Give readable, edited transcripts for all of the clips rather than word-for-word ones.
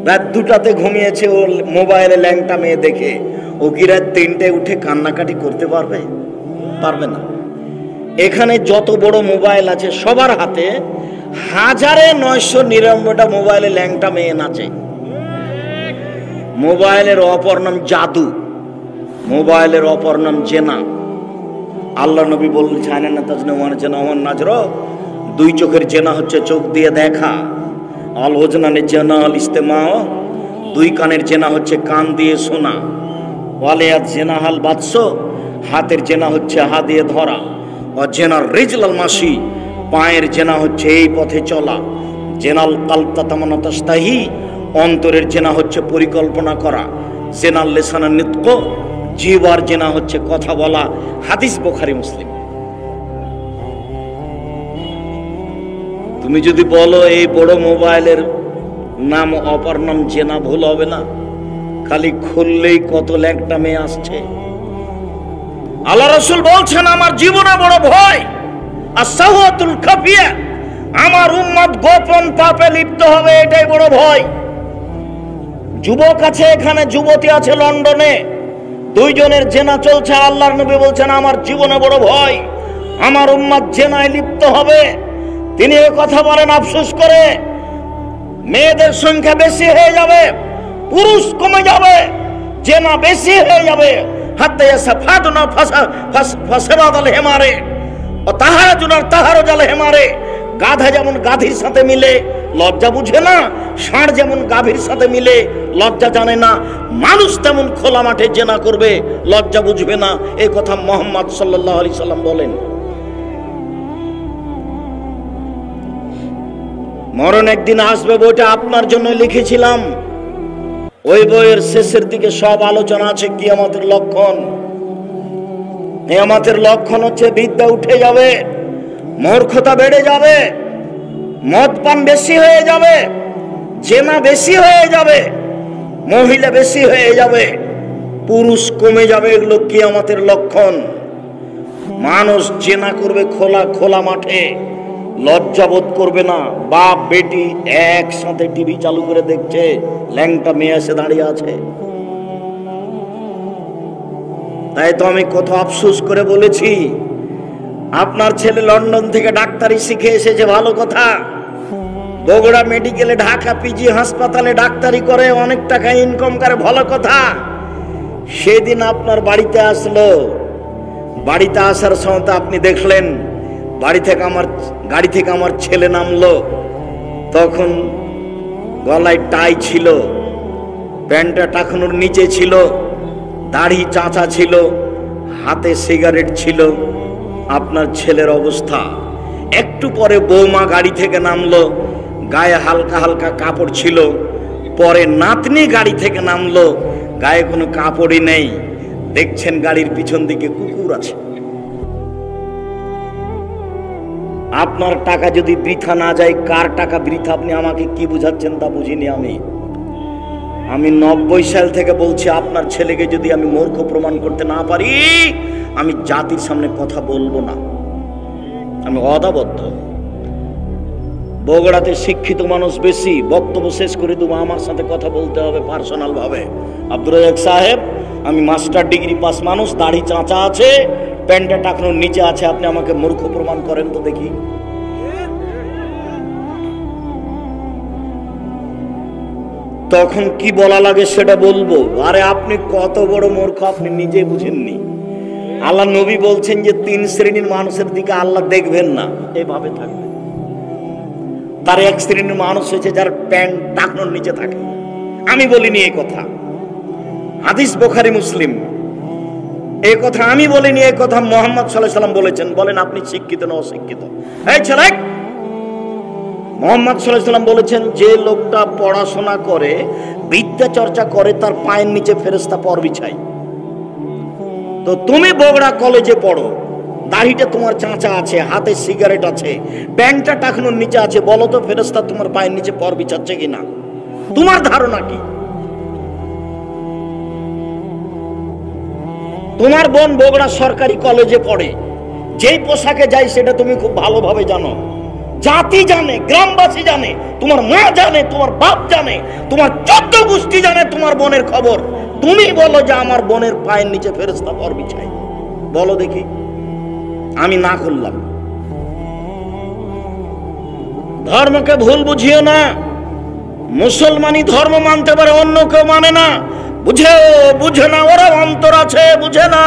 রাত 2টাতে ঘুমিয়েছে, ও মোবাইলে ল্যাংটা মেয়ে দেখে। ও কি রাত 3টায় উঠে কান্নাকাটি করতে পারবে? পারবে না। এখানে যত বড় মোবাইল আছে সবার হাতে 1999টা মোবাইলে ল্যাংটা মেয়ে নাচে। মোবাইলের অপর নাম জাদু, মোবাইলের অপর নাম জেনা। আল্লাহ নবী বলছেন না তাজনা ওয়ানা ওয়ান নাজর, দুই চোখের জেনা হচ্ছে চোখ দিয়ে দেখা। আল ওজনানের জেনা আল ইস্তেমাও, দুই কানের জেনা হচ্ছে কান দিয়ে শোনা। ওয়ালিয়াত জেনা হাল বাদস, হাতের জেনা হচ্ছে হাত দিয়ে ধরা। জেনার রিজলাল মাসি, পায়ের জেনা হচ্ছে এই পথে চলা। জেনাল কালতা তামানাতাস্তাহি, অন্তরের জেনা হচ্ছে পরিকল্পনা করা। জেনাল লেসানা নিত্য, জিহ্বার জেনা হচ্ছে কথা বলা। হাদিস বুখারী মুসলিম। তুমি যদি বলো এই বড় মোবাইলের নাম অপর নাম জেনা, ভুল হবে না? খালি খুললেই কত ল্যাংটা মেয়ে আসছে। আল্লাহ রাসূল বলছেন আমার জীবনে বড় ভয় আস-সাওয়াতুল খাফিয়া, আমার উম্মত গোপন পাপে লিপ্ত হবে, এটাই বড় ভয়। যুবক আছে এখানে, যুবতী আছে লন্ডনে, দুইজনের জেনা চলছে। আল্লাহর নবী বলছেন আমার জীবনে বড় ভয় আমার উম্মত জেনায় লিপ্ত হবে। তিনি এই কথা বলেন আফসোস করে। মেয়েদের সংখ্যা বেশি হয়ে যাবে, পুরুষ কমে যাবে, জেনা বেশি হয়ে যাবে। হাত্তা ইয়াসাফাদুনা ফাসারাদাল হিমারে ও তাহারাজুনার তাহারাজাল হিমারে। গাধা যেমন গাধীর সাথে মিলে লজ্জা বুঝে না, ষাঁড় যেমন গাভীর সাথে মিলে লজ্জা জানে না, মানুষ তেমন খোলা মাঠে জেনা করবে, লজ্জা বুঝবে না। এই কথা মুহাম্মদ সাল্লাল্লাহু আলাইহি সাল্লাম বলেন। মরণ একদিন আসবে, বইটা আপনার জন্য লিখেছিলাম। ওই বইয়ের শেষের দিকে সব আলোচনা আছে কিয়ামতের লক্ষণ। কিয়ামতের লক্ষণ হচ্ছে বিদ্যা উঠে যাবে, মূর্খতা বেড়ে যাবে, মদ পান বেশি হয়ে যাবে, জেনা বেশি হয়ে যাবে, মহিলা বেশি হয়ে যাবে, পুরুষ কমে যাবে। এগুলো কিয়ামতের লক্ষণ। মানুষ জেনা করবে খোলা খোলা মাঠে, লজ্জাবোধ করবে না। বাপ বেটি একসাথে টিভি চালু করে দেখছে, ল্যাংটা মেয়ে এসে দাঁড়িয়ে আছে। তাই তো আমি কত আফসোস করে বলেছি আপনার ছেলে লন্ডন থেকে ডাক্তারি শিখে এসেছে, ভালো কথা। বগুড়া মেডিকেলে, ঢাকা পিজি হাসপাতালে ডাক্তারি করে, অনেক টাকা ইনকাম করে, ভালো কথা। সেদিন আপনার বাড়িতে আসলো, বাড়িতে আসার সময় আপনি দেখলেন গাড়ি থেকে আমার ছেলে নামলো। তখন গলায় টাই ছিল, প্যান্টটা টাকানোর নিচে ছিল, দাড়ি চাঁচা ছিল, হাতে সিগারেট ছিল। আপনার ছেলের অবস্থা। একটু পরে বৌমা গাড়ি থেকে নামলো, গায়ে হালকা হালকা কাপড় ছিল। পরে নাতনি গাড়ি থেকে নামলো, গায়ে কোনো কাপড়ই নেই। দেখছেন গাড়ির পিছন দিকে কুকুর আছে। আপনার টাকা যদি বৃথা না যায়, কার টাকা বৃথা আপনি আমাকে কি বুঝাচ্ছেন তা বুঝিনি আমি। 90 সাল থেকে বলছি আপনার ছেলেকে যদি আমি মূর্খ প্রমাণ করতে না পারি, আমি জাতির সামনে কথা বলবো না, আমি অদাবদ্ধ। বগুড়াতে শিক্ষিত মানুষ বেশি, বক্তব্য শেষ করে দেবো, আমার সাথে কথা বলতে হবে পার্সোনাল ভাবে। আব্দুর রাজ্জাক সাহেব, আমি মাস্টার ডিগ্রি পাস মানুষ, দাড়ি চাঁচা আছে, প্যান্টটা টাকানোর নিচে আছে, আপনি আমাকে মূর্খ প্রমাণ করেন তো দেখি। তখন কি বলা লাগে সেটা বলবো। আরে আপনি কত বড় মূর্খ আপনি নিজেই বুঝেননি। আল্লাহ নবী বলছেন যে 3 শ্রেণীর মানুষের দিকে আল্লাহ দেখবেন না, এভাবে থাকবে। তার এক শ্রেণীর মানুষ হয়েছে যার প্যান্ট টাকনোর নিচে থাকে। আমি বলিনি এই কথা, হাদিস বুখারী মুসলিম। এই কথা আমি বলিনি, এই কথা মুহাম্মদ সাল্লাল্লাহু আলাইহি সাল্লাম বলেছেন। বলেন আপনি শিক্ষিত না অশিক্ষিত? এই ছেলে, মুহাম্মদ সাল্লাল্লাহু আলাইহি সাল্লাম বলেছেন যে লোকটা পড়াশোনা করে, বিদ্যা চর্চা করে, তার পায়ের নিচে ফেরেশতা পর বিছায়। তো তুমি বগুড়া কলেজে পড়ো, দাড়িটা তোমার চাঁচা আছে, হাতে সিগারেট আছে, প্যান্টটা টাকানোর নিচে আছে, বলো তো ফেরেশতা তোমার পায়ের নিচে পর বিছাচ্ছে কিনা? তোমার ধারণা কি? তোমার বোন বগুড়া সরকারি কলেজে পড়ে, যেই পোশাকে যায় সেটা তুমি খুব ভালোভাবে জানো। জাতি জানে, গ্রামবাসী জানে, তোমার মা জানে, তোমার বাপ জানে, তোমার 14 গোষ্ঠী জানে তোমার বোনের খবর। তুমি বলো যে আমার বোনের পায়ের নিচে ফেরেশতা পর বিছায়, বলো দেখি। আমি না করলাম। ধর্মকে ভুল বুঝিও না। মুসলমানই ধর্ম মানতে পারে, অন্য কেউ মানে না। বুঝে না, ওরা অন্তর আছে বুঝে না,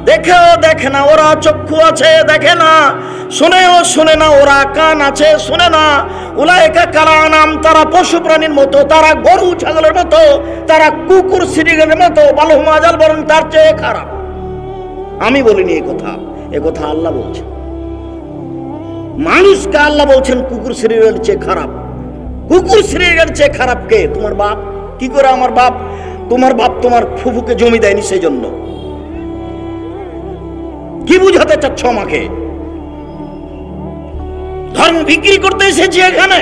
দেখেও দেখে না, ওরা চক্ষু আছে দেখে না, শুনেও শুনে না, ওরা কান আছে শুনে না। উলাইকা কালানাম, তারা পশু প্রাণীর মতো, তারা গরু ছাগলের মতো, তারা কুকুর শ্রীগণের মতো, বালহুম আজাল, বরং তার চেয়ে খারাপ। আমি বলিনি এ কথা আল্লাহ বলছেন। মানুষকে আল্লাহ বলছেন কুকুর শ্রীগণের চেয়ে খারাপ। কুকুর শ্রীগণের চেয়ে খারাপ কে? তোমার বাপ। কি করে আমার বাপ? তোমার বাপ তোমার ফুফুকে জমি দেয়নি, সেই জন্য। কি বুঝাতে চাচ্ছ আমাকে? ধর্ম বিক্রি করতে এসেছি এখানে,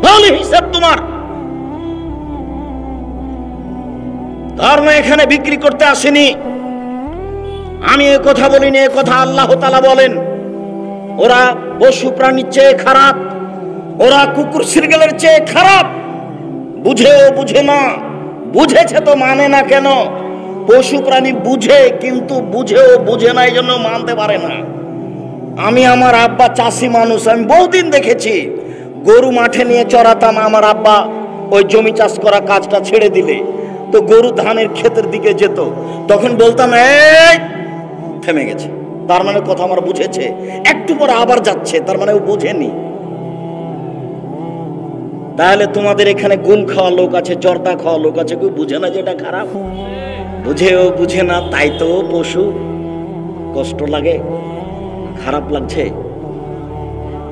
বল হিসাব তোমার। ধর্ম এখানে বিক্রি করতে আসেনি। আমি এ কথা বলিনি, এ কথা আল্লাহ তাআলা বলেন। ওরা পশু প্রাণীর চেয়ে খারাপ, ওরা কুকুর শ্রীগণের চেয়ে খারাপ। বুঝেও বুঝে না, বুঝেছে তো মানে না কেন? পশু প্রাণী বুঝে, কিন্তু বুঝেও বুঝে না, এই জন্য মানতে পারে না। আমি, আমার আব্বা চাষি মানুষ, আমি বহুদিন দেখেছি। গরু মাঠে নিয়ে চড়াতাম, আমার আব্বা ওই জমি চাষ করা কাজটা ছেড়ে দিলে তো গরু ধানের ক্ষেতের দিকে যেত, তখন বলতাম এই থেমে গেছে, তার মানে কথা আমার বুঝেছে। একটু পরে আবার যাচ্ছে, তার মানে ও বুঝেনি। তাহলে তোমাদের এখানে গুল খাওয়া লোক আছে, জর্দা খাওয়া লোক আছে, কেউ বুঝে না যেটা খারাপ? বুঝেও বুঝে না, তাই তো পশু। কষ্ট লাগে, খারাপ লাগছে।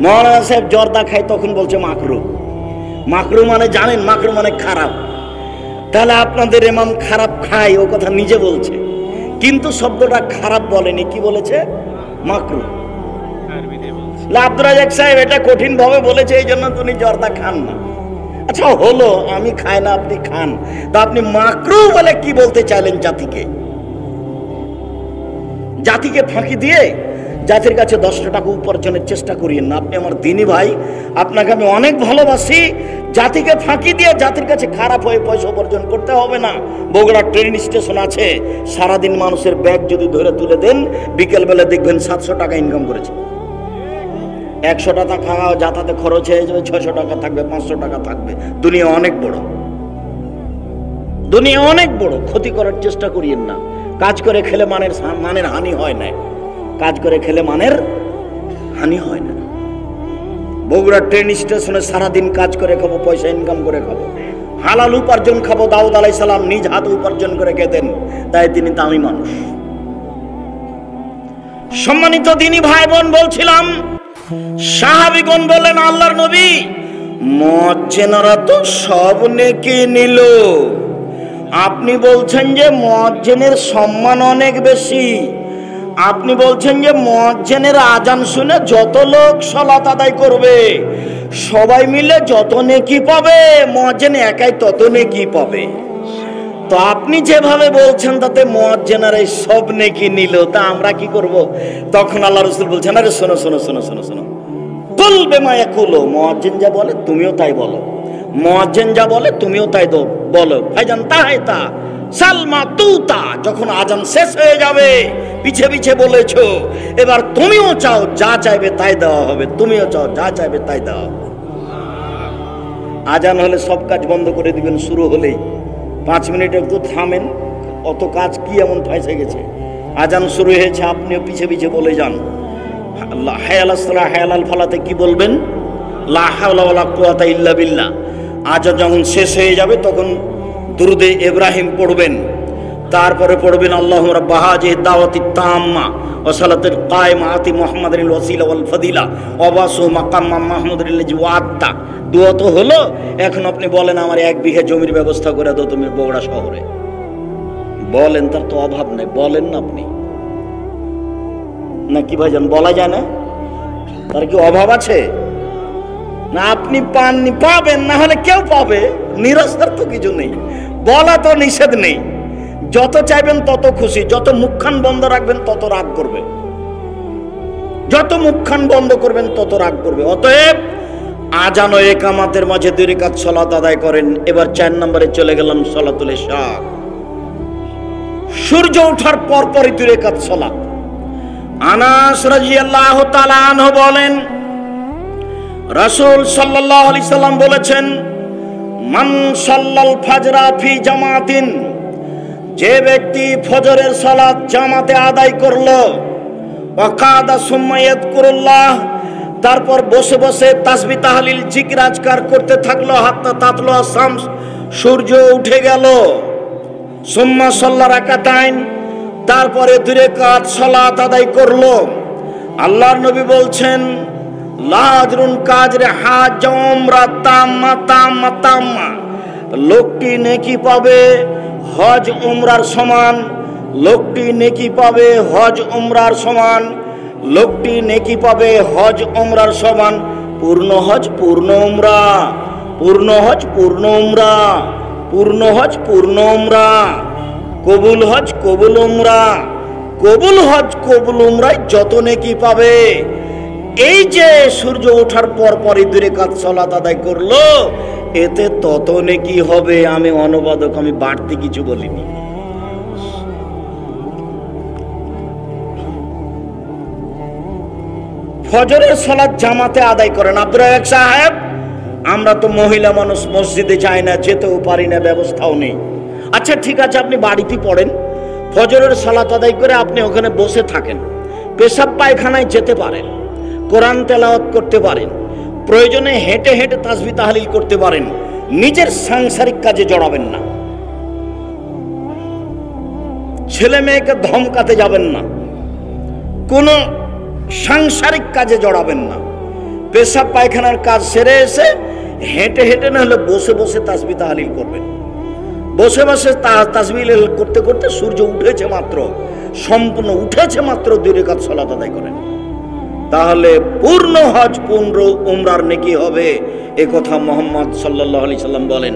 মৌলানা সাহেব জর্দা খায়, তখন বলছে মাকরু। মাকরু মানে জানেন, মাকরু মানে খারাপ। তাহলে আপনাদের ইমাম খারাপ খায়, ও কথা নিজে বলছে, কিন্তু শব্দটা খারাপ বলেনি। কি বলেছে? মাকরু। আব্দুর রাজ্জাক সাহেব এটা কঠিন ভাবে বলেছে, এই জন্য তুমি জর্দা খান না। আচ্ছা হলো, আমি খাই না, আপনি খান, তা আপনি মাকরু বলে কি বলতে চাইলেন জাতিকে? জাতিকে ফাঁকি দিয়ে জাতির কাছে 10 টাকা উপার্জনের চেষ্টা করিয়েন না। আপনি আমার দিনী ভাই, আপনাকে আমি অনেক ভালোবাসি। জাতিকে ফাঁকি দিয়ে জাতির কাছে খারাপ হয়ে পয়সা উপার্জন করতে হবে না। বগুড়া ট্রেন স্টেশন আছে, সারাদিন মানুষের ব্যাগ যদি ধরে তুলে দেন, বিকেলবেলা দেখবেন 700 টাকা ইনকাম করেছে। 100 টাকা খাওয়া যাতায়াতে খরচ হয়ে যাবে, 600 টাকা থাকবে, 500 টাকা থাকবে। দুনিয়া অনেক বড়, দুনিয়া অনেক বড়। ক্ষতি করার চেষ্টা করিয়েন না। কাজ করে খেলে মানের হানি হয় না। কাজ করে খেলে মানের হানি হয় না। বগুড়া ট্রেন স্টেশনে সারাদিন কাজ করে খাবো, পয়সা ইনকাম করে খাবো, হালাল উপার্জন খাবো। দাউদ আলাইহিস সালাম নিজ হাতে উপার্জন করে খেতেন, তাই তিনি দামি মানুষ। সম্মানিত দিনী ভাই বোন, বলছিলাম সাহাবীগণ বলেন, আল্লাহর নবী, মুয়াজ্জিনরা তো সব নেকি নিল, আপনি বলছেন যে মুয়াজ্জিনের সম্মান অনেক বেশি। আপনি বলছেন যে মুয়াজ্জিনের আজান শুনে যত লোক সালাত আদায় করবে, সবাই মিলে যত নেকি পাবে, মুয়াজ্জিন একাই তত নেকি পাবে। তো আপনি যেভাবে বলছেন তাতে মুয়াজ্জিনরা সব নেকি নিল, তা আমরা কি করব? তখন আল্লাহ রাসূল বলছেন, আরে শোনো শোনো শোনো শোনো শোনো, কুল বিমা ইয়াকুলু, মুয়াজ্জিন যা বলে তুমিও তাই বলো, মুয়াজ্জিন যা বলে তুমিও তাই বলো। ভাইজান তাহাইতা সালমা তুতা, যখন আজান শেষ হয়ে যাবে পিছে পিছে বলেছো, এবার তুমিও চাও যা চাইবে তাই দেওয়া হবে, তুমিও চাও যা চাইবে তাই দেওয়া হবে। আজান হলে সব কাজ বন্ধ করে দিবেন, শুরু হলেই 5 মিনিট একটু থামেন, অত কাজ কি এমন ফাঁসে গেছে। আজান শুরু হয়েছে, আপনিও পিছে পিছে বলে যান, হায় আলাস সালাহ, হায় আলাল ফালাতে কি বলবেন? লা হাওলা ওয়ালা কুওয়াতা ইল্লা বিল্লাহ। আজান যখন শেষ হয়ে যাবে তখন দুরুদে ইব্রাহিম পড়বেন, তারপরে পড়বেন আল্লাহুম্মা রাব্বা হাযিহি দাওয়াতি তাম্মা ওয়া সালাতিল কায়মা আতি মুহাম্মাদিল ওয়াসিলা ওয়াল ফাদিলা ওয়া বাসু মাকাম মাহমুদুল ওয়াত্তা। দোয়া তো হলো, এখন আপনি বলেন আমার 1 বিঘা জমির ব্যবস্থা করে দাও তুমি বগুড়া শহরে। বলেন, তার তো অভাব নেই, বলেন না আপনি, না কি ভাইজান? বলা যায় না? তার কি অভাব আছে? না আপনি পাননি, পাবেন, না হলে কেউ পাবে, নিরাশার তো কিছু নেই। বলা তো নিষেধ নেই, যত চাইবেন তত খুশি, যত মুখখান বন্ধ রাখবেন তত রাগ করবে। যত মুখখান বন্ধ করবেন তত রাগ করবে। অতএব আজান ও একামাতের মাঝে 2 রাকাত সালাত আদায় করেন। এবার 4 নম্বরে চলে গেলাম, সালাতুল ইশা। সূর্য ওঠার পরপরই 2 রাকাত সালাত। আনাস রাদিয়াল্লাহু তাআলা আনহু বলেন, রাসূল সাল্লাল্লাহু আলাইহি সাল্লাম বলেছেন, মান সাল্লাল ফাজরা ফি জামাতিন, যে ব্যক্তি ফজরের সালাত জামাতে আদায় করলো, ওয়াকাদা সুম্মা ইয়াযকুরুল্লাহ, তারপর বসে বসে তাসবিহ তাহলিল জিকির আজকার করতে থাকলো, হাত্তা তাতলু শামস, সূর্য উঠে গেল। সুম্মা সাল্লা রাকাতাইন, তারপরে 2 রাকাত সালাত আদায় করলো। আল্লাহর নবী বলছেন, লা আজরুন কাজরে হাজ উমরা তাম্মা তাম্মা তাম্মা, লোকটি নেকি পাবে হজ উমরার সমান, লোকটি নেকি পাবে হজ উমরার সমান, লোকটি নেকি পাবে হজ উমরার সমান। পূর্ণ হজ পূর্ণ উমরা, পূর্ণ হজ পূর্ণ উমরা, পূর্ণ হজ পূর্ণ উমরা, কবুল হজ কবুল উমরা, কবুল হজ কবুল উমরায় যত নেকি পাবে। এই যে সূর্য ওঠার পরপরই 2 রাকাত সালাত আদায় করলো, এতে তত নেকি হবে। আমি অনুবাদক, আমি বাড়তি কিছু বলিনি। ফজরের সালাত জামাতে আদায় করেন। আব্দুর রাজ্জাক সাহেব, আমরা তো মহিলা মানুষ, মসজিদে যাই না, যেতেও পারি না, ব্যবস্থাও নেই। আচ্ছা ঠিক আছে, আপনি বাড়িতে পড়েন, ফজরের সালাত আদায় করে আপনি ওখানে বসে থাকেন, পেশাব পায়খানায় যেতে পারেন, কোরআন তেলাওয়াত করতে পারেন, প্রয়োজনে হেঁটে হেঁটে তাসবিহ তাহলিল করতে পারেন। নিজের সাংসারিক কাজে জড়াবেন না, ছেলে মেয়েকে ধমকাতে যাবেন না, কোনো সাংসারিক কাজে জড়াবেন না। পেশাব পায়খানার কাজ সেরে এসে হেঁটে হেঁটে না হলে বসে বসে তাসবিহ তাহলিল করবেন। বসে বসে তাসবিহ করতে করতে সূর্য উঠেছে মাত্র, সম্পূর্ণ উঠেছে মাত্র 2 রাকাত সালাত আদায় করেন। তাহলে পূর্ণ হজ পূর্ণ উমরার নেকি হবে। এ কথা মুহাম্মদ সাল্লাল্লাহু আলাইহি সাল্লাম বলেন।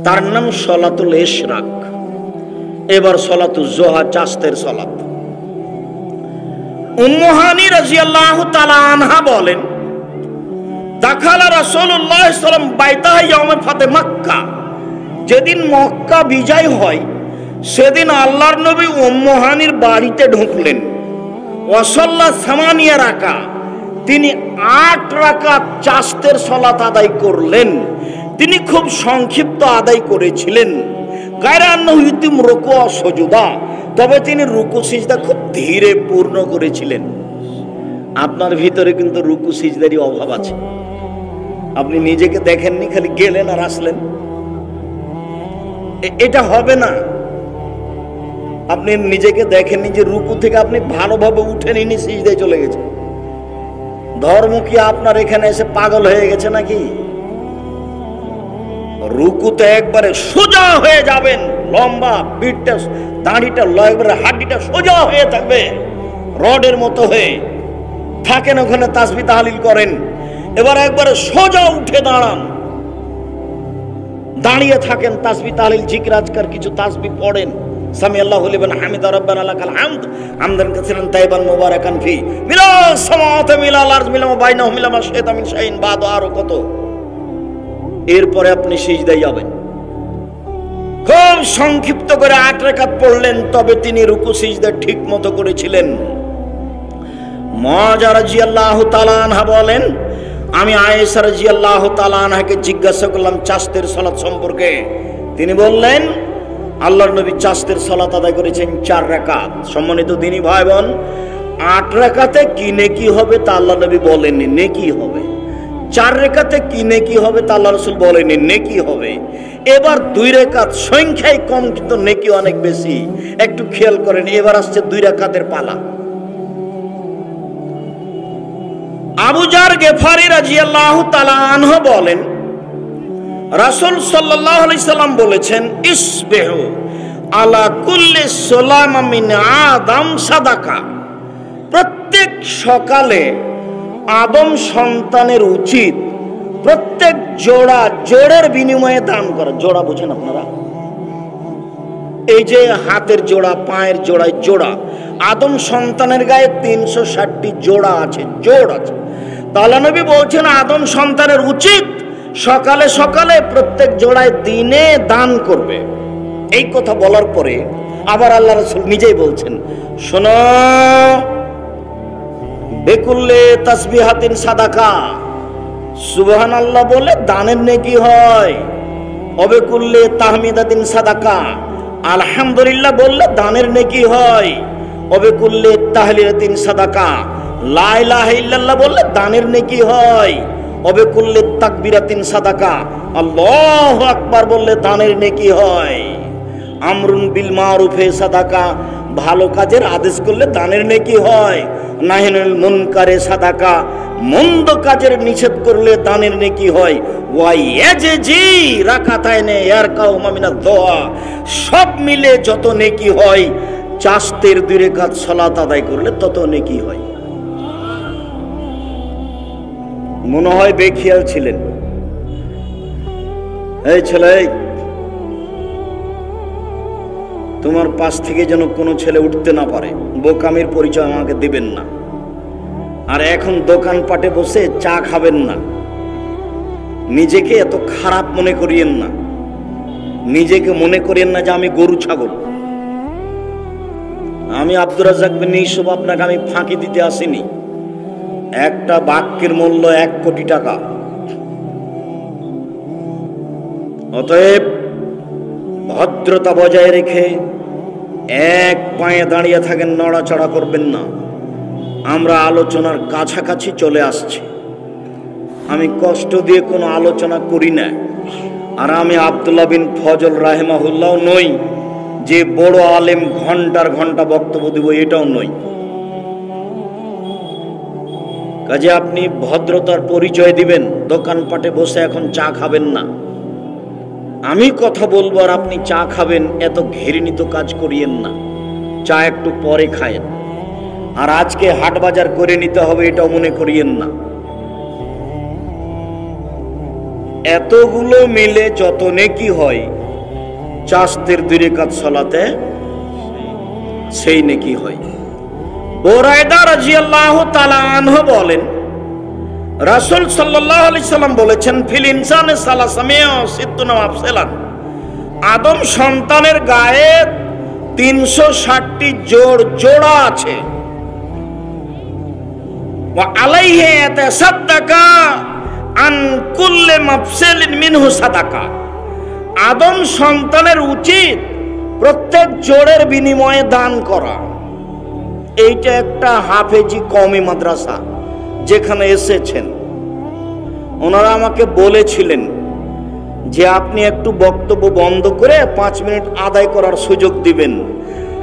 তার নাম সালাতুল ইশরাক। এবার সালাতুজ যোহা, চাঁদের সালাত। উম্মু হানি রাদিয়াল্লাহু তাআলা আনহা বলেন, দাখালা রাসূলুল্লাহ সাল্লাল্লাহু আলাইহি ওয়াসাল্লাম বাইতা ইয়াউমে ফাতে মক্কা, যেদিন মক্কা বিজয় হয় সেদিন আল্লাহর নবী উম্মু হানির বাড়িতে ঢুকলেন। ওয়াসাল্লা সামানিয়া রাকা, তিনি 8 রাকাত চাঁদের সালাত আদায় করলেন। তিনি খুব সংক্ষিপ্ত আদায় করেছিলেন। গায়রা আন্নাহু ইতিম রুকু ও সুজুদা, তবে তিনি রুকু সিজদা খুব ধীরে পূর্ণ করেছিলেন। আপনার ভিতরে কিন্তু রুকু সিজদারই অভাব আছে। আপনি নিজেকে দেখেননি, খালি গেলেন আর আসলেন, এটা হবে না। আপনি নিজেকে দেখেননি যে রুকু থেকে আপনি ভালোভাবে উঠেনি, সিজদায় চলে গেছে। ধর্ম কি আপনার এখানে এসে পাগল হয়ে গেছে নাকি? রুকুতে একবারে সোজা হয়ে যাবেন, লম্বা পিঠটা, দাঁড়িটা, একবারে হাড্ডিটা সোজা হয়ে থাকবে, রডের মতো হয়ে থাকেন। ওখানে তাসবিহ তাহলিল করেন। এবার একবারে সোজা উঠে দাঁড়ান, দাঁড়িয়ে থাকেন, তাসবিহ তাহলিল জিকির আজকার কিছু তাসবিহ পড়েন। সামি আল্লাহু লিমান হামিদা রাব্বানা লাকাল হামদ হামদান কাসীরান তাইবান মুবারাকান ফি মিলাস সামাওয়াতি মিলাল আরজ মিলামা বাইনাহুম মিলামা শাইতা মিন শাইইন বাদ, আরো কত। এরপরে আপনি সিজদায় যাবেন। খুব সংক্ষিপ্ত করে 8 রাকাত পড়লেন, তবে তিনি রুকু সিজদা ঠিক মতো করেছিলেন। মুআযা রাদিয়াল্লাহু তাআলা আনহা বলেন, আমি আয়েশা রাদিয়াল্লাহু তাআলা আনহাকে জিজ্ঞাসা করলাম চাঁদের সালাত সম্পর্কে। তিনি বললেন, আল্লাহর নবী চাঁদের সালাত আদায় করেছেন 4 রাকাত। সম্মানিত দিনী ভাই বোন, 8 রাকাতে কি নেকি হবে তা আল্লাহ নবী বলেননি, নেকি হবে। 4 রাকাতে কি নেকি হবে তা আল্লাহ রাসূল বলেননি, নেকি হবে। এবার 2 রাকাত, সংখ্যায় কম কিন্তু নেকি অনেক বেশি। একটু খেয়াল করেন, এবার আসছে 2 রাকাতের পালা। আবু যার গেফারি রাদিয়াল্লাহু তাআলা আনহু বলেন, রাসূল সাল্লাল্লাহু আলাইহি সাল্লাম বলেছেন, ইসবিহু আলা কুল্লি সুলামা মিন আদম সাদাকা, প্রত্যেক সকালে আদম সন্তানের উচিত প্রত্যেক জোড়ের বিনিময়ে দান করা। জোড়া বুঝেন আপনারা? এই যে হাতের জোড়া, পায়ের জোড়ায় জোড়া, আদম সন্তানের গায়ে 360টি জোড়া আছে, জোড় আছে। তাহলে নবী বলছেন আদম সন্তানের উচিত সকালে সকালে প্রত্যেক জোড়ায় দিনে দান করবে। এই কথা বলার পরে আবার আল্লাহ রাসূল নিজেই বলছেন, শোনো, বেকুল্লে তাসবিহাতিন সাদাকা, সুবহানাল্লাহ বলে দানের নেকি হয়। অবেকুল্লে তাহমিদাতিন সাদাকা, আলহামদুলিল্লাহ বললে দানের নেকি হয়। অবেকুল্লে তাহলিলাতিন সাদাকা, লা ইলাহা ইল্লাল্লাহ বললে দানের নেকি হয়। অবেকুল্লে তাকবীরাতিন সাদাকা, আল্লাহু আকবার বললে দানের নেকি হয়। আমরুন বিল মারুফে সাদাকা, ভালো কাজের আদেশ করলে দানের নেকি হয়। নাহিনুল মুনকারে সাদাকা, মন্দ কাজের নিষেধ করলে দানের নেকি হয়। ওয়াইয়াজি রাকাতাইনে ইয়ারকাউ মামিনা দোয়া, সব মিলে যত নেকি হয়, চাস্তের 2 রাকাত সালাত আদায় করলে তত নেকি হয়। মনে হয় বেখিয়াল ছিলেন। এই ছেলে, তোমার পাশ থেকে যেন কোনো ছেলে উঠতে না পারে, বোকামির পরিচয় আমাকে দিবেন না। আর এখন দোকানপাটে বসে চা খাবেন না। নিজেকে এত খারাপ মনে করিয়েন না, নিজেকে মনে করিয়েন না যে আমি গরু ছাগল। আমি আব্দুর রাজ্জাক বিন ইউসুফ আপনাকে আমি ফাঁকি দিতে আসিনি। একটা বাক্যের মূল্য 1 কোটি টাকা। অতএব ভদ্রতা বজায় রেখে এক পায়ে দাঁড়িয়ে থাকেন, নড়াচড়া করবেন না। আমরা আলোচনার কাছাকাছি চলে আসছি। আমি কষ্ট দিয়ে কোনো আলোচনা করি না। আর আমি আব্দুল্লাহ বিন ফজল রাহিমাহুল্লাহ নই যে বড় আলেম ঘন্টার ঘন্টা বক্তব্য দিব, এটাও নই। কাজে আপনি ভদ্রতার পরিচয় দিবেন, দোকানপাটে বসে এখন চা খাবেন না। আমি কথা বলবো আর আপনি চা খাবেন, এত ঘৃণিত কাজ করিয়েন না। চা একটু পরে খায়েন। আর আজকে হাট বাজার করে নিতে হবে এটাও মনে করিয়েন না। এতগুলো মিলে যত নেকি হয়, চাস্তের 2 রাকাত সালাতে সেই নেকি হয়। বুরায়দা রাদিয়াল্লাহু তাআলা আনহু বলেন, রাসূল সাল্লাল্লাহু আলাইহি সাল্লাম বলেছেন, ফিল ইনসানে সালাসামিয়া সিত্তুনা আফসালান, আদম সন্তানের গায়ে 360টি জোড়া আছে। ওয়া আলাইহি ইয়াতাসাদ্দাকা আন কুল্লি মাফসালিন মিনহু সাদাকা, আদম সন্তানের উচিত প্রত্যেক জোড়ের বিনিময়ে দান করা। এইটা একটা হাফেজি কওমি মাদ্রাসা যেখানে এসেছেন, ওনারা আমাকে বলেছিলেন যে আপনি একটু বক্তব্য বন্ধ করে 5 মিনিট আদায় করার সুযোগ দিবেন।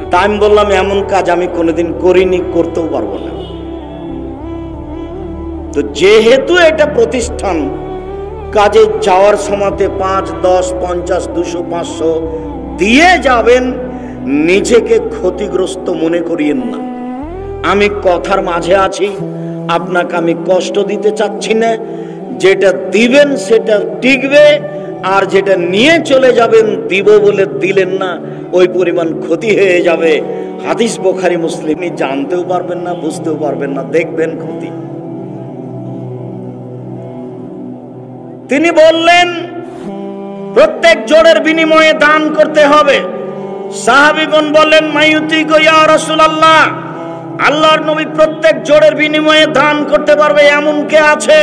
তা আমি বললাম এমন কাজ আমি কোনোদিন করিনি, করতেও পারবো না। তো যেহেতু এটা প্রতিষ্ঠান, কাজে যাওয়ার সময়তে 5, 10, 50, 200, 500 দিয়ে যাবেন, নিজেকে ক্ষতিগ্রস্ত মনে করিয়েন না। আমি কথার মাঝে আছি, আপনাকে আমি কষ্ট দিতে চাচ্ছি না। যেটা দিবেন সেটা টিকবে, আর যেটা নিয়ে চলে যাবেন দিব বলে দিলেন না, ওই পরিমাণ ক্ষতি হয়ে যাবে। হাদিস বুখারী মুসলিম, জানতেও পারবেন না, বুঝতেও পারবেন না, দেখবেন ক্ষতি। তিনি বললেন প্রত্যেক জোড়ের বিনিময়ে দান করতে হবে। সাহাবীগণ বললেন, মাইয়ুতিকু ইয়া রাসূলুল্লাহ, আল্লাহর নবী প্রত্যেক জোড়ের বিনিময়ে দান করতে পারবে এমন কে আছে?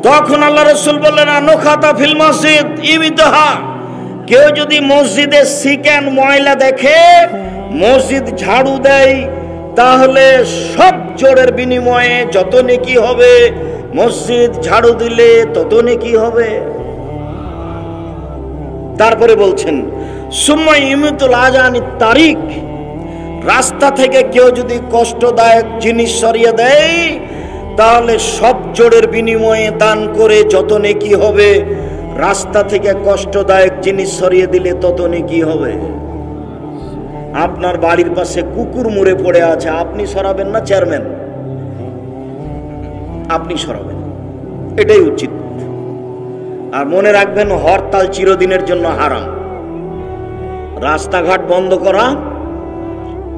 তখন আল্লাহ রাসূল বললেন, আনুখাতা ফিল মসজিদ ইবিদহা, কেউ যদি মসজিদে সিকেন ময়লা দেখে মসজিদ ঝাড়ু দেয়, তাহলে সব জোড়ের বিনিময়ে যত নেকি হবে, মসজিদ ঝাড়ু দিলে তত নেকি হবে। তারপরে বলছেন, সুম্মা ইমিতুল আজানি তারিক, রাস্তা থেকে কেউ যদি কষ্টদায়ক জিনিস সরিয়ে দেয়, তাহলে সব জোড়ের বিনিময়ে দান করে যত নেকি হবে, রাস্তা থেকে কষ্টদায়ক জিনিস সরিয়ে দিলে তত নেকি হবে। আপনার বাড়ির পাশে কুকুর মরে পড়ে আছে, আপনি সরাবেন না চেয়ারম্যান? আপনি সরাবেন, এটাই উচিত। আর মনে রাখবেন, হরতাল চিরদিনের জন্য হারাম। রাস্তাঘাট বন্ধ করা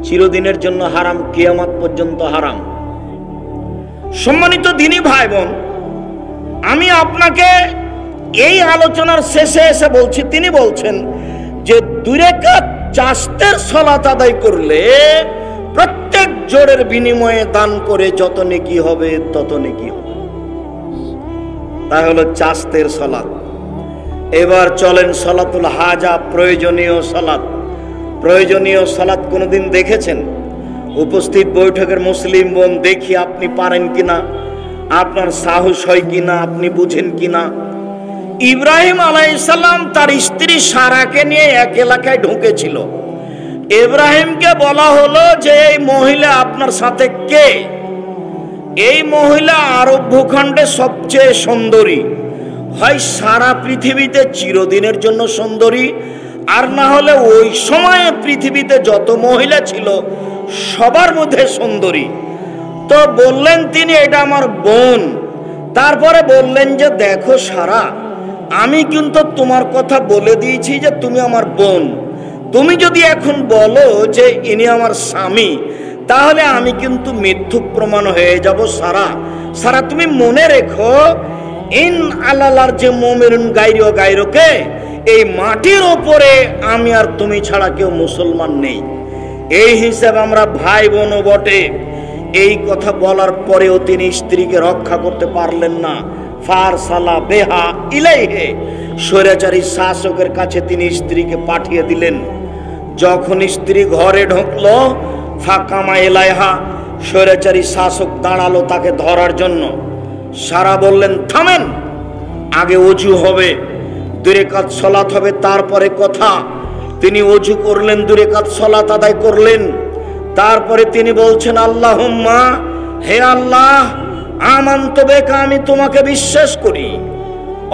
চিরদিনের জন্য হারাম, কিয়ামত পর্যন্ত হারাম। সম্মানিত দ্বীনি ভাই বোন, আমি আপনাকে এই আলোচনার শেষে এসে বলছি, তিনি বলছেন যে 2 রাকাত চাস্তের সালাত আদায় করলে প্রত্যেক জোড়ের বিনিময়ে দান করে যত নেকি হবে তত নেকি হবে। তা হলো চাস্তের সালাত। এবার চলেন সালাতুল হাজা, প্রয়োজনীয় সালাত। প্রয়োজনীয় সালাত কোনোদিন দেখেছেন? উপস্থিত বৈঠকের মুসলিম বোন, দেখি আপনি পারেন কিনা, আপনার সাহস হয় কিনা, আপনি বুঝেন কিনা। ইব্রাহিম আলাইহিস সালাম তার স্ত্রী সারাকে নিয়ে এক এলাকায় ঢুকেছিল। ইব্রাহিমকে বলা হলো যে এই মহিলা আপনার সাথে কে? এই মহিলা আরব ভূখণ্ডে সবচেয়ে সুন্দরী, হয় সারা পৃথিবীতে চিরদিনের জন্য সুন্দরী, আর না হলে ওই সময়ে পৃথিবীতে যত মহিলা ছিল সবার মধ্যে সুন্দরী। তো বললেন তিনি, এটা আমার বোন। তারপরে বললেন যে দেখো সারা, আমি কিন্তু তোমার কথা বলে দিয়েছি যে তুমি আমার বোন। তুমি যদি এখন বলো যে ইনি আমার স্বামী, তাহলে আমি কিন্তু মিথ্যুক প্রমাণ হয়ে যাব। সারা সারা তুমি মনে রেখো, ইন আলালার যে মুমিনুন গায়রু গায়রুকে, এই মাটির ওপরে আমি আর তুমি ছাড়া কেউ মুসলমান নেই। এই হিসাবে আমরা ভাই বোনও বটে। এই কথা বলার পরেও তিনি স্ত্রীকে রক্ষা করতে পারলেন না। ফারসালা বেহা ইলাইহে, স্বৈরাচারী শাসকের কাছে তিনি স্ত্রীকে পাঠিয়ে দিলেন। যখন স্ত্রী ঘরে ঢুকলো, ফাকামা এলাইহা, স্বৈরাচারী শাসক দাঁড়ালো তাকে ধরার জন্য। সারা বললেন থামেন, আগে ওযু হবে, 2 রাকাত সালাত হবে, তারপরে কথা। তিনি ওযু করলেন, 2 রাকাত সালাত আদায় করলেন। তারপরে তিনি বলছেন আল্লাহুম্মা, হে আল্লাহ, আমানতু বিকা, আমি তোমাকে বিশ্বাস করি।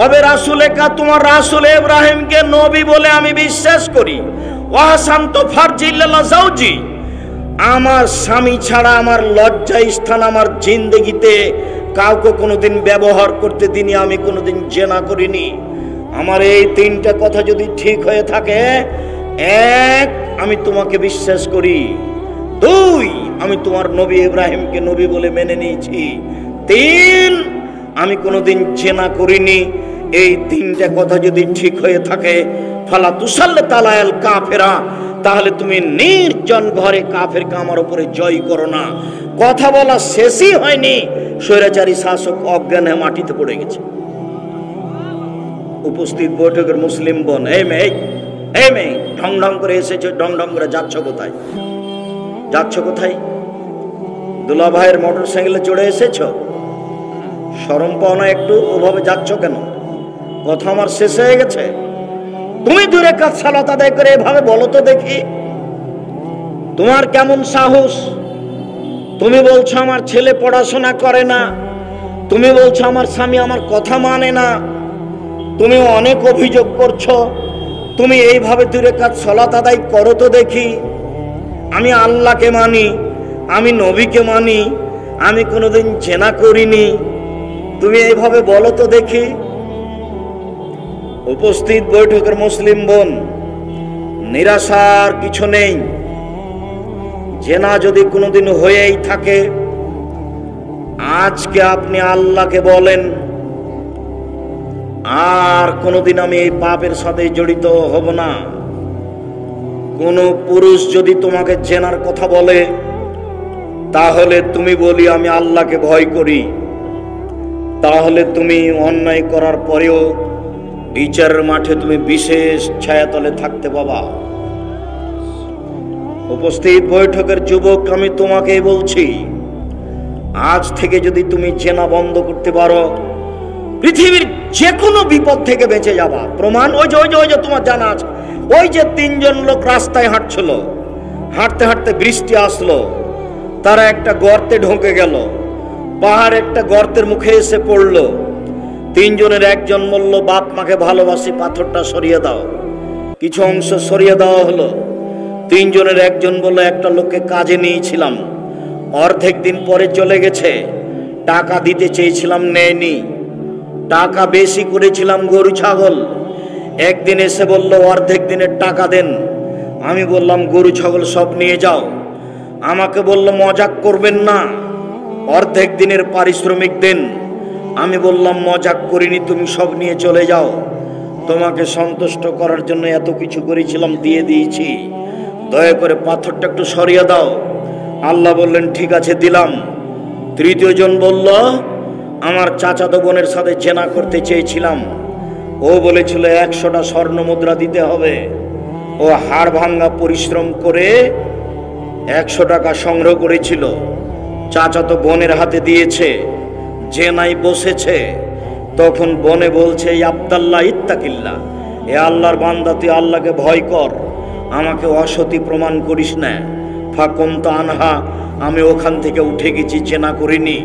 অবে রাসূলেকা, তোমার রাসূল ইব্রাহিমকে নবী বলে আমি বিশ্বাস করি। ওয়াহসানতু ফারজি ইল্লা যাওজি, আমার স্বামী ছাড়া আমার লজ্জা স্থান আমার জিন্দেগিতে কাউকে কোনোদিন ব্যবহার করতে দিনি, আমি কোনোদিন জেনা করিনি। আমার এই 3টা কথা যদি ঠিক হয়ে থাকে, 1, আমি তোমাকে বিশ্বাস করি, 2, আমি তোমার নবী ইব্রাহিমকে নবী বলে মেনে নিয়েছি, 3, আমি কোনোদিন জেনা করিনি। এই 3টা কথা যদি ঠিক হয়ে থাকে, ফালা তুসাল্লিত আলাল কাফেরা, তাহলে তুমি নির্জন ঘরে কাফেরকে আমার উপরে জয় করো না। কথা বলা শেষই হয়নি, স্বৈরাচারী শাসক অজ্ঞান হয়ে মাটিতে পড়ে গেছে। উপস্থিত বৈঠকের মুসলিম বোন, এই মেয়ে ঢং ঢং করে এসেছো, ঢং ঢং করে যাচ্ছ কোথায়? যাচ্ছ কোথায়? দুলা ভাইয়ের মোটর সাইকেলে চড়ে এসেছো? শরম পাও না একটু? ওভাবে যাচ্ছ কেন? কথা আমার শেষ হয়ে গেছে। তুমি 2 রাকাত সালাত আদায় করে এভাবে বলো তো দেখি, তোমার কেমন সাহস? তুমি বলছো আমার ছেলে পড়াশোনা করে না, তুমি বলছো আমার স্বামী আমার কথা মানে না, তুমি অনেক অভিযোগ করছো। তুমি এইভাবে 2 রাকাত সালাত আদায় করো তো দেখি। আমি আল্লাহকে মানি, আমি নবীকে মানি, আমি কোনোদিন জেনা করিনি, তুমি এইভাবে বলো তো দেখি। উপস্থিত বৈঠকের মুসলিম বোন, নিরাশার কিছু নেই। জেনা যদি কোনোদিন হয়েই থাকে, আজকে আপনি আল্লাহকে বলেন আর কোনোদিন আমি এই পাপের সাথে জড়িত হব না। কোন পুরুষ যদি তোমাকে জেনার কথা বলে, তাহলে তুমি বলি আমি আল্লাহকে ভয় করি। তাহলে তুমি অন্যায় করার পরেও বিচারের মাঠে তুমি বিশেষ ছায়াতলে থাকতে পাবা। উপস্থিত বৈঠকের যুবক, আমি তোমাকেই বলছি, আজ থেকে যদি তুমি জেনা বন্ধ করতে পারো, পৃথিবীর যে কোনো বিপদ থেকে বেঁচে যাবা। প্রমাণ ওই যে তোমার জানা আছে, ওই যে 3 জন লোক রাস্তায় হাঁটছিল, হাঁটতে হাঁটতে বৃষ্টি আসলো, তারা একটা গর্তে ঢুকে গেল, পাহাড় একটা গর্তের মুখে এসে পড়লো। 3 জনের একজন বলল, বাপ মাকে ভালোবাসি, পাথরটা সরিয়ে দাও। কিছু অংশ সরিয়ে দেওয়া হলো। 3 জনের একজন বলল, একটা লোককে কাজে নিয়েছিলাম, অর্ধেক দিন পরে চলে গেছে, টাকা দিতে চেয়েছিলাম, নেয়নি, টাকা বেশি করেছিলাম গরু ছাগল, একদিন এসে বলল অর্ধেক দিনের টাকা দেন। আমি বললাম গরু ছাগল সব নিয়ে যাও। আমাকে বলল মজাক করবেন না, অর্ধেক দিনের পারিশ্রমিক দেন। আমি বললাম মজাক করিনি, তুমি সব নিয়ে চলে যাও, তোমাকে সন্তুষ্ট করার জন্য এত কিছু করেছিলাম, দিয়ে দিয়েছি, দয়া করে পাথরটা একটু সরিয়ে দাও। আল্লাহ বললেন ঠিক আছে দিলাম। তৃতীয় জন বলল আমার চাচাতো বোনের সাথে জেনা করতে চেয়েছিলাম, ও বলেছিল 100টা স্বর্ণ মুদ্রা দিতে হবে। ও হাড় ভাঙ্গা পরিশ্রম করে 100 টাকা সংগ্রহ করেছিল, চাচাতো বোনের হাতে দিয়েছে, জেনাই বসেছে। তখন বনে বলছে আব্দাল্লাহ ইত্তাকিল্লাহ, এ আল্লাহর বান্দা তুই আল্লাহকে ভয় কর, আমাকে অসতী প্রমাণ করিস না। ফাকুম তো আনহা, আমি ওখান থেকে উঠে গেছি, জেনা করিনি।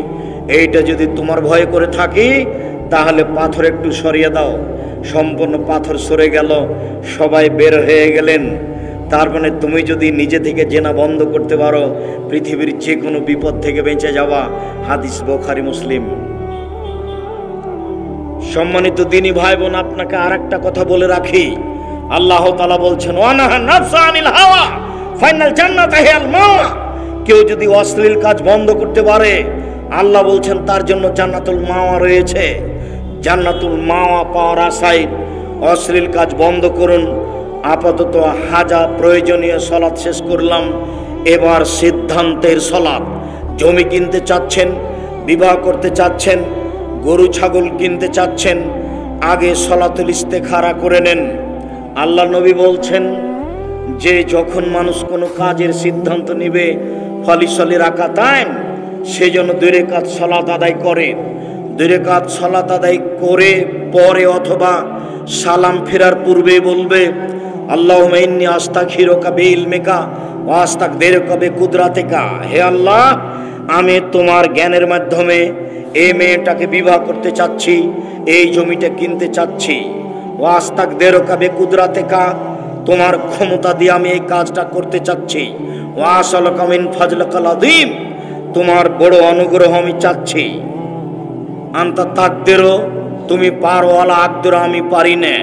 এইটা যদি তোমার ভয় করে থাকি তাহলে পাথর একটু সরিয়ে দাও। সম্পূর্ণ পাথর সরে গেল, সবাই বের হয়ে গেলেন। তার মানে তুমি যদি নিজে থেকে জেনা বন্ধ করতে পারো, পৃথিবীর যে কোনো বিপদ থেকে বেঁচে যাওয়া। হাদিস বুখারী মুসলিম। সম্মানিত দিনী ভাই বোন, আপনাকে আর একটা কথা বলে রাখি, আল্লাহ তাআলা বলছেন ওয়ানাহা নাফসা আনিল হাওয়া ফাইনাল জান্নাতা হিয়াল মাওয়া। কেউ যদি অশ্লীল কাজ বন্ধ করতে পারে, আল্লাহ বলছেন তার জন্য জান্নাতুল মাওয়া রয়েছে। জান্নাতুল মাওয়া পাওয়ার আশায় অশ্লীল কাজ বন্ধ করুন। আপাতত হাজা প্রয়োজনীয় সলাৎ শেষ করলাম, এবার সিদ্ধান্তের সলাৎ। জমি কিনতে চাচ্ছেন, বিবাহ করতে চাচ্ছেন, গরু ছাগল কিনতে চাচ্ছেন, আগে সলাতুল ইস্তেখারা করে নেন। আল্লাহ নবী বলছেন যে যখন মানুষ কোনো কাজের সিদ্ধান্ত নিবে ফলিসলি রাকাতাইন, সেজন্য 2 রাকাত সালাত আদায় করে। 2 রাকাত সালাত আদায় করে পরে অথবা সালাম ফেরার পূর্বে বলবে আল্লাহুম্মা ইন্নী আস্তাগফিরুকা বিইলমিকা ওয়া আস্তাগদিরুকা বিকুদরাতিকা। হে আল্লাহ, আমি তোমার জ্ঞানের মাধ্যমে এই মেয়েটাকে বিবাহ করতে চাচ্ছি, এই জমিটা কিনতে চাচ্ছি। ওয়া আস্তাগদিরুকা বিকুদরাতিকা, তোমার ক্ষমতা দিয়ে আমি এই কাজটা করতে চাচ্ছি। ওয়া আসআলুকা মিন ফাজলিকাল আযীম, তোমার বড় অনুগ্রহ আমি চাচ্ছি। আনতা তাকদিরু, তুমি পারো, ওয়ালা আকদিরু, আমি পারি না।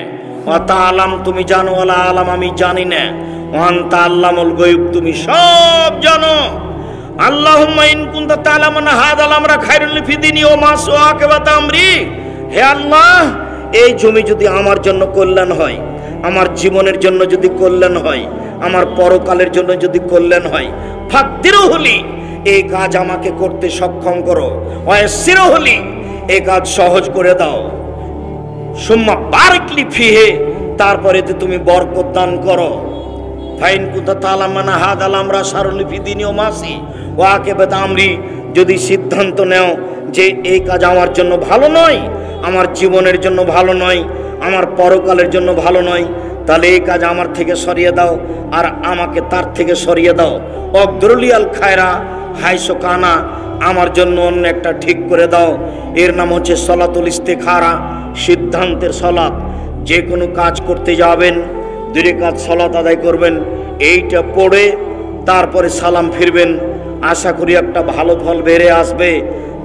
ওয়া তাআলাম, তুমি জানো, ওয়ালা আলাম, আমি জানি না। ওয়া আনতা আল্লামুল গায়ব, তুমি সব জানো। আল্লাহুম্মা ইন কুনতা তাআলামুনা হাযাল আমরা খায়রুল ফি দীনি ওয়া মা সুআকিবাতা আমরি। হে আল্লাহ, এই জমি যদি আমার জন্য কল্যাণ হয়, আমার জীবনের জন্য যদি কল্যাণ হয়, আমার পরকালের জন্য যদি কল্যাণ হয়, ফাকদিরুহুলি, এই কাজ আমাকে করতে সক্ষম করো। ওয়াসিরুহুলি, এই কাজ সহজ করে দাও। সুম্মা বারিকলি ফিহে, তারপরে তুমি বরকত দান করো। ফাইন কুনতা তাআলামুনা হাযাল আমরা শারুল ফি দীনি ওয়া মাসি ওয়া আকিবাতা আমরি, যদি সিদ্ধান্ত নেও যে এই কাজ আমার জন্য ভালো নয়, আমার জীবনের জন্য ভালো নয়, আমার পরকালের জন্য ভালো নয়, তাহলে এই কাজ আমার থেকে সরিয়ে দাও আর আমাকে তার থেকে সরিয়ে দাও। অগদরুলিয়াল খায়রা হাইসো কানা, আমার জন্য অন্য একটা ঠিক করে দাও। এর নাম হচ্ছে সলাতুল ইস্তেখারা, সিদ্ধান্তের সলাত। যে কোনো কাজ করতে যাবেন 2 রাকাত সলাত আদায় করবেন, এইটা পড়ে তারপরে সালাম ফিরবেন। আশা করি একটা ভালো ফল বেড়ে আসবে।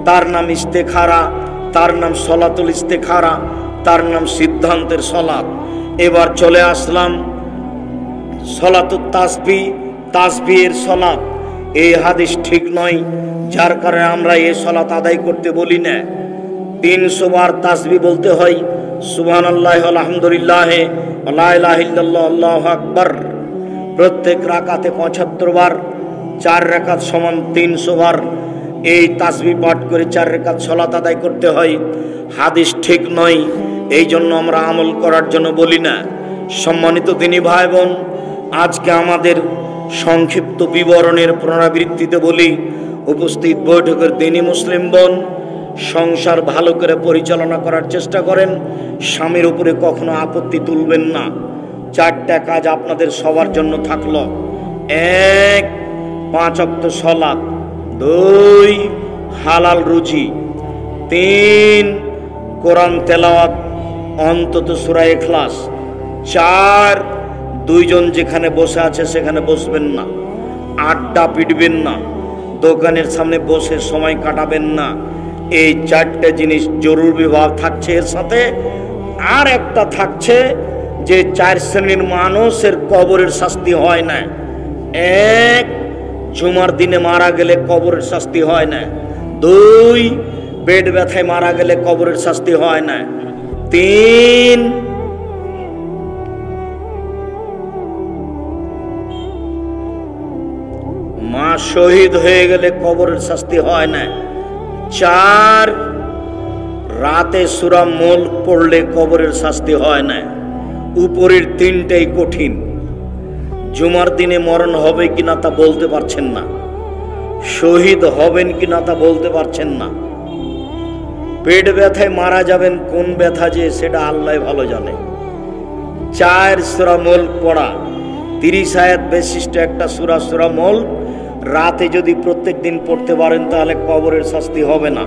তার নাম ইস্তেখারা, তার নাম সলাতুল ইস্তেখারা, তার নাম সিদ্ধান্তের সলাত। এবার চলে আসলাম সলাতুত তাসবিহ, তাসবিহের সলাত। এই হাদিস ঠিক নয়, যার কারণে আমরা এই সলাত আদায় করতে বলি না। 300 বার তাসবিহ বলতে হয়, সুবহানাল্লাহি আলহামদুলিল্লাহ লা ইলাহা ইল্লাল্লাহ আল্লাহু আকবার। প্রত্যেক রাকাতে 75 বার, 4 রাকাত সমান 300 বার এই তাসবিহ পাঠ করে 4 রাকাত সালাত আদায় করতে হয়। হাদিস ঠিক নয়, এই জন্য আমরা আমল করার জন্য বলি না। সম্মানিত দিনী ভাই বোন, আজকে আমাদের সংক্ষিপ্ত বিবরণের পুনরাবৃত্তিতে বলি, উপস্থিত বৈঠকের দিনী মুসলিম বোন, সংসার ভালো করে পরিচালনা করার চেষ্টা করেন। স্বামীর উপরে কখনো আপত্তি তুলবেন না। 4টা কাজ আপনাদের সবার জন্য থাকলো। 1, 5 ওয়াক্ত সালাত। 2, হালাল রুজি। 3, কোরআন তেলাওয়াত, অন্তত সূরা ইখলাস। 4, 2 জন যেখানে বসে আছে সেখানে বসবেন না, আড্ডা পিটবেন না, দোকানের সামনে বসে সময় কাটাবেন না। এই 4টে জিনিস জরুরি ভাব থাকছে। এর সাথে আর একটা থাকছে যে 4 শ্রেণীর মানুষের কবরের শাস্তি হয় না। 1, জুমার দিনে মারা গেলে কবরের শাস্তি হয় না। 2, পেট ব্যথায় মারা গেলে কবরের শাস্তি হয় না। 3, মা শহীদ হয়ে গেলে কবরের শাস্তি হয় না। 4, রাতে সূরা মুলক পড়লে কবরের শাস্তি হয় না। উপরের 3টাই কঠিন। জুমার দিনে মরণ হবে কিনা তা বলতে পারছেন না, শহীদ হবেন কিনা তা বলতে পারছেন না, পেট ব্যথায় মারা যাবেন, কোন ব্যথা যে সেটা আল্লাহ ভালো জানে। 4, সূরা মুলক পড়া, 30 আয়াত বিশিষ্ট একটা সূরা মুলক রাতে যদি প্রত্যেক দিন পড়তে পারেন তাহলে কবরের শাস্তি হবে না।